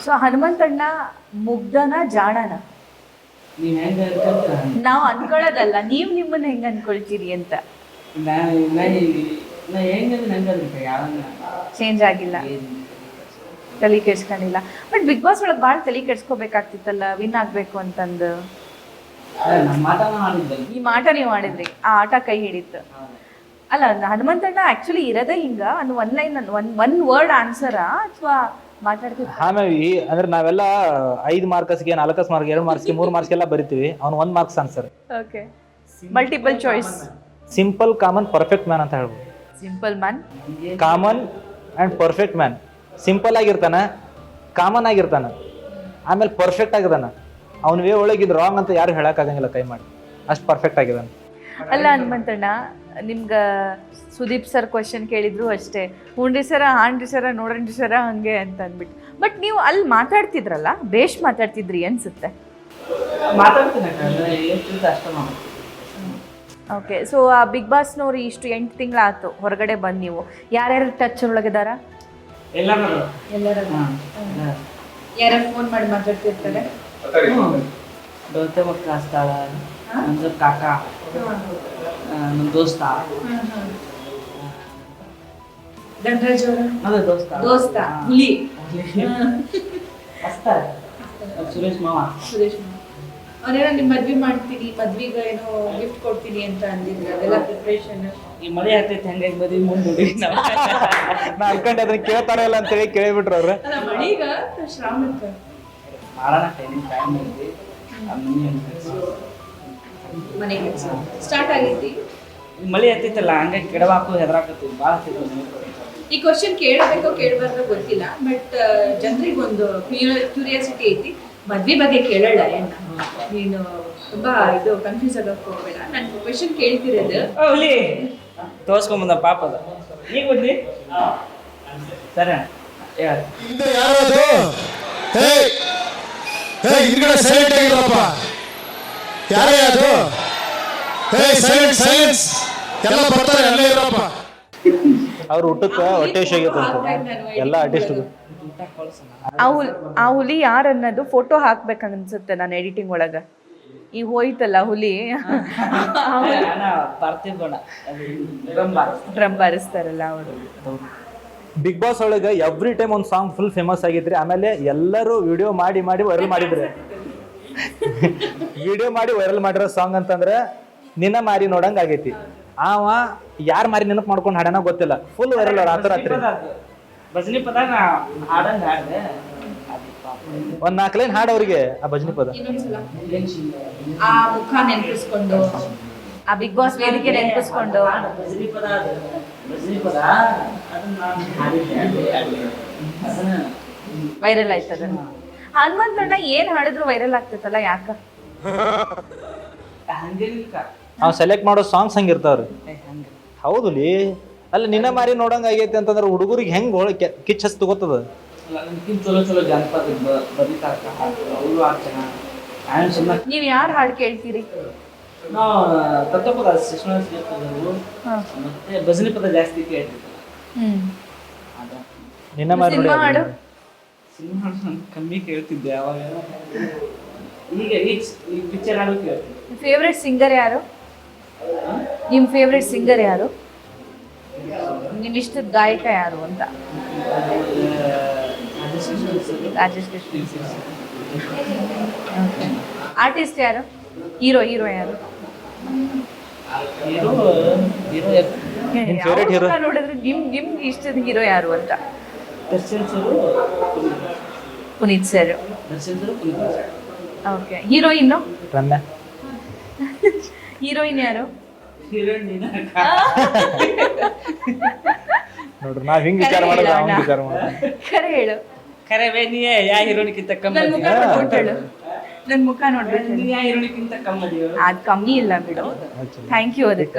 So ಹನುಮಂತಣ್ಣ ಮುಗ್ಧನ ಜಾಣನ? ನೀವು ಹೆಂಗೆ ಅನ್ಕೊಂತೀರ ನಾವು ಅನ್ಕೊಳ್ಳೋದಲ್ಲ, ನೀವು ನಿಮ್ಮನ್ನ ಹೆಂಗ್ ಅನ್ಕೊಳ್ತೀರಿ ಅಂತ. ನಾ ಹೆಂಗೆ ನಂಗೆ ಯಾವನ್ನ ಚೇಂಜ್ ಆಗಿಲ್ಲ, ತಲೆ ಕೆಡ್ಸ್ಕೊಂಡಿಲ್ಲ. ಬಟ್ ಬಿಗ್ ಬಾಸ್ ಒಳಗೆ ಭಾಳ ತಲೆ ಕೆಡ್ಸ್ಕೋಬೇಕಾಗ್ತಿತ್ತಲ್ಲ ವಿನ್ ಆಗ್ಬೇಕು ಅಂತಂದು. ನಮ್ಮ ಮಾತನ ಮಾಡಿದ್ದಲ್ಲ. ಈ ಆಟ ನೀವು ಆಡಿದ್ರಿ, ಆ ಆಟ ಕೈ ಹಿಡಿತು ಅಲ್ಲ. ಹನುಮಂತಣ್ಣ ಆಕ್ಚುಲಿ ಇರೋದೇ ಹಿಂಗ ಒಂದು ಒನ್ ಲೈನ್ ಒನ್ ವರ್ಡ್ ಆನ್ಸರಾ ಅಥವಾ ಮಾತಾಡ್ತಿದ್ದ? ಆಮೇಲೆ ಅಂದ್ರೆ ನಾವೆಲ್ಲ 5 ಮಾರ್ಕ್ಸ್ಗೆ 4 ಮಾರ್ಕ್ 2 ಮಾರ್ಕ್ಸ್ಗೆ 3 ಮಾರ್ಕ್ಸ್ಗೆಲ್ಲ ಬರಿತೀವಿ. ಅವ್ನು 1 marks answer. Okay, multiple choice. Simple common perfect man ಅಂತ ಹೇಳ್ಬೋದು. Simple man, common and perfect man. Simple ಆಗಿರ್ತಾನೆ, ಕಾಮನ್ ಆಗಿರ್ತಾನೆ, ಆಮೇಲೆ ಪರ್ಫೆಕ್ಟ್ ಆಗಿದಾನ. ಅವ್ನ ವೇ ಒಳಗಿದ್ ರಾಂಗ್ ಅಂತ ಯಾರು ಹೇಳಕ್ಕಾಗಂಗಿಲ್ಲ ಕೈ ಮಾಡಿ, ಅಷ್ಟು ಪರ್ಫೆಕ್ಟ್ ಆಗಿದಾನೆ. ಅಲ್ಲ ಹನುಮಂತಣ್ಣ, ನಿಮ್ಗ ಸುದೀಪ್ ಸರ್ ಕ್ವಶನ್ ಕೇಳಿದ್ರು ಅಷ್ಟೇ, ಹ್ಞೂನ್ರಿ ಸರ, ಹಾನ್ರಿ ಸರ, ನೋಡ್ರಿ ಸರ ಹಂಗೆ ಅಂತ ಅಂದ್ಬಿಟ್ಟು. ಬಟ್ ನೀವು ಅಲ್ಲಿ ಮಾತಾಡ್ತಿದ್ರಲ್ಲ, ಬೇಷ್ ಮಾತಾಡ್ತಿದ್ರಿ ಅನ್ಸುತ್ತೆ. ಮಾತಾಡ್ತೀನಿ ಅಷ್ಟೇ ಮಾಡಿ. ಓಕೆ, ಸೊ ಆ ಬಿಗ್ ಬಾಸ್ನವ್ರು ಇಷ್ಟು 8 ತಿಂಗಳಾಯ್ತು ಹೊರಗಡೆ ಬಂದು, ನೀವು ಯಾರ್ಯಾರು ಟಚ್ ಒಳಗಿದಾರ? ಎಲ್ಲರೂ ಯಾರ್ಯಾರು ಫೋನ್ ಮಾಡಿ ಮಾತಾಡ್ತಿರ್ತಾರೆ? ದೋಸ್ತ ಮಕ್ಕ ಹಸ್ತಾಳ, ನಂದು ಕಾಕ, ನಮ್ಮ ದೋಸ್ತ, ಧನರಾಜ್ ಅವರು ಅದೇ ದೋಸ್ತ ದೋಸ್ತ ಹುಲಿ ಹಸ್ತಾಳ, ಸುರೇಶ್ ಮಾವ. ಸುರೇಶ್ ಅವರೇನೋ ನಿಮ್ಮ ಮದ್ವೆ ಮಾಡ್ತೀನಿ, ಮದ್ವಿಗೆ ಏನೋ ಗಿಫ್ಟ್ ಕೊಡ್ತೀನಿ ಅಂತ ಅಂದಿದ್ರು, ಅದೆಲ್ಲ ಪ್ರಿಪ್ರೇಷನ್. ಈ ಮಳೆ ಆಗ್ತೈತೆ ಹಂಗಾಗಿ ಮದುವೆ ಮುಂದೆ ನಾ ಅನ್ಕೊಂಡೆ ಅದನ್ನ ಕೇಳ್ತಾರ ಇಲ್ಲ ಅಂತೇಳಿ ಕೇಳಿಬಿಟ್ರು ಅವ್ರು. ಅಲ್ಲ ಮಳೀಗ ಶ್ರಾವಣಕ್ಕ ಮಾಡೋಣ ಟೈಮ್ ಐತಿ. ಮನೆಗೆ ಸ್ಟಾರ್ಟ್ ಆಗೈತಿ. ಈ ಮಳೆ ಹತ್ತೈತಲ್ಲ ಹಂಗಾಗಿ ಕೆಡವಾಕು ಹೆದರಾಕತ್ತೀವಿ ಭಾಳ ಹತ್ತೈತಿ. ಈ ಕ್ವಶನ್ ಕೇಳಬೇಕೋ ಕೇಳಬಾರ್ದೋ ಗೊತ್ತಿಲ್ಲ, ಬಟ್ ಜನರಿಗೆ ಒಂದು ಕ್ಯೂರಿಯಾಸಿಟಿ ಐತಿ. ಮದ್ವೆ ಬಗ್ಗೆ ಕೇಳಲ್ಲ ಏನ, ನೀನು ತುಂಬಾ ಇದು ಕನ್ಫ್ಯೂಸ್ ಆಗಕ್ಕೆ ಹೋಗ್ಬೇಡ. ನಾನು ಕ್ವಶನ್ ಕೇಳ್ತಿರೋದು ಹುಲಿ ತೋರ್ಸ್ಕೊಂಬಂದ ಪಾಪದ ಈಗ ಬದ್ಲಿ ಸರಿ ಯಾರು ಯಾರದು? ಹಿಂದ್ಗಡೆ ಸೈಲೆಂಟ್ ಆಗಿರಪ್ಪ. ಯಾರೇ ಅದು? ಸೈಲೆನ್ಸ್ ಎಲ್ಲ ಬರ್ತಾರೆ, ಅಲ್ಲೇ ಇರಪ್ಪ. ಅವ್ರ ಊಟಕ್ಕೆ ಹೊಟ್ಟೆ ಹೋಗಿತ್ತಂತ ಎಲ್ಲ ಆರ್ಟಿಸ್ಟ್. ಆ ಹುಲಿ ಯಾರು ಅನ್ನೋದು ಫೋಟೋ ಹಾಕ್ಬೇಕಂತ ಅನ್ಸುತ್ತೆ ನಾನು ಎಡಿಟಿಂಗ್ ಒಳಗ. ಈ ಹೋಯ್ತಲ್ಲ ಹುಲಿ, ಪಾರ್ಥಿವ ಡ್ರಮ್ ಬಾರಿಸ್ತಾರಲ್ಲ ಅವರು. ಬಿಗ್ ಬಾಸ್ ಒಳಗೆ ಎವ್ರಿ ಟೈಮ್ ಒಂದು ಸಾಂಗ್ ಫುಲ್ ಫೇಮಸ್ ಆಗಿದ್ರಿ. ಆಮೇಲೆ ಎಲ್ಲರೂ ವಿಡಿಯೋ ಮಾಡಿ ವೈರಲ್ ಮಾಡಿದ್ರೆ ವಿಡಿಯೋ ಮಾಡಿ ವೈರಲ್ ಮಾಡಿರೋ ಸಾಂಗ್ ಅಂತಂದ್ರೆ ನಿನ್ನ ಮಾರಿ ನೋಡಂಗ್ ಆಗೈತಿ. ಅವ ಯಾರ ಮಾರಿ ನೆನಪು ಮಾಡ್ಕೊಂಡು ಹಾಡನ ಗೊತ್ತಿಲ್ಲ, ಫುಲ್ ವೈರಲ್ ರಾತ್ರಿ ಭಜನಿ ಪದ ಹಾಡಂಗ ಹಾಡ್ದೆ. ಒಂದ್ 4 ಲೈನ್ ಹಾಡು ಅವ್ರಿಗೆ ಆ ಭಜನಿ ಪದ. ಆ ಮುಖ ನೆನಪಿಸ್ಕೊಂಡು, ಆ ಬಿಗ್ ಬಾಸ್ ವೇದಿಕೆ ನೆನಪಿಸ್ಕೊಂಡು ಭಜನಿ ಪದ ಅದನ್ನ ನಾನು ಹಾಡಿದ್ದೆ. ವೈರಲ್ ಆಯ್ತದ. ಹನುಮಂತಣ್ಣ ಏನ್ ಹಾಡಿದ್ರು ವೈರಲ್ ಆಗ್ತೈತಲ್ಲ, ಯಾಕ? ಹಂಗೇನಿಲ್ಲ, ಅವ್ನು ಸೆಲೆಕ್ಟ್ ಮಾಡೋ ಸಾಂಗ್ಸ್ ಹಂಗಿರ್ತಾವ್ರಿ. ಹಂಗ ಹೌದುಲಿ. ಅಲ್ಲ ನಿನ್ನ ಮಾರಿ ನೋಡಂಗ ಆಗೈತಿ ಅಂತಂದ್ರೆ ಹುಡುಗರಿಗೆ ಹೆಂಗ್ ಕಿಚ್ ಹಚ್ಚ ತಗೋತದ. ನನ್ಕಿಂತ ಚಲೋ ಜಾನಪದ ಬರೀತಾರ ಅವರು ಆಗ್ತಾನ. ನಾನು ಸುಮ್ಮನೆ ನೀವ್ ಯಾರು ಹಾಡು ಕೇಳ್ತೀರಿ? ನಾವು ತತ್ವಪದ ಶಿಕ್ಷಣ ಮತ್ತೆ ಭಜನಿ ಪದ ಜಾಸ್ತಿ ಕೇಳ್ತಿದ್ದೆ. ಅದ ನಿನ್ನ ಮಾರಿ ನೋಡಿ ಸಿನಿಮಾ ಹಾಡು? ಸಿನಿಮಾ ಕಮ್ಮಿ ಕೇಳ್ತಿದ್ದೆ ಅವಾಗ. ಈಗ ಪಿಕ್ಚರ್ ಹಾಡು ಕೇಳ್ತಿದ್ದೆ. ಫೇವ್ರೆಟ್ ಸಿಂಗರ್ ಯಾರು? ನಿಮ್ ಫೇವ್ರೆಟ್ ಸಿಂಗರ್ ಯಾರು? ನಿಮ್ ಇಷ್ಟದ ಗಾಯಕ ಯಾರು ಅಂತ? ರಾಜೇಶ್ ಕೃಷ್ಣ. ಆರ್ಟಿಸ್ಟ್ ಯಾರು? ಹೀರೋ ಯಾರು? ನಿಮ್ ಫೇವ್ರೆಟ್ ಹೀರೋ? ನೋಡಿದ್ರೆ ನಿಮ್ ಇಷ್ಟದ ಹೀರೋ ಯಾರು ಅಂತ? Darshan sir, Puneeth sir. Darshan sir, Puneeth sir. Okay, heroine? Ramya. Heroine ಯಾರು? ಹೀರೋಯಿನ್ ನೋಡ್ರಿ ನಾವ್ ಹಿಂಗ್ ವಿಚಾರ ಮಾಡೋದು, ಅವ್ನ್ ವಿಚಾರ ಮಾಡೋದು. ಖರೆ ಹೇಳು. ಖರೆ ನೀ ಯಾ ಹೀರೋನಿಕ್ಕಿಂತ ಕಮ್ಮಿ ನನ್ ಮುಖ ನೋಡ್ಬಿಟ್ಟು ಹೇಳು. ನನ್ ಮುಖ ನೋಡ್ಬಿಟ್ಟು ಯಾ ಹೀರೋನಿಕ್ಕಿಂತ ಕಮ್ಮಿ ಅದ್ ಕಮ್ಮಿ ಇಲ್ಲ ಬಿಡು. ಥ್ಯಾಂಕ್ ಯು ಅದಕ್ಕ.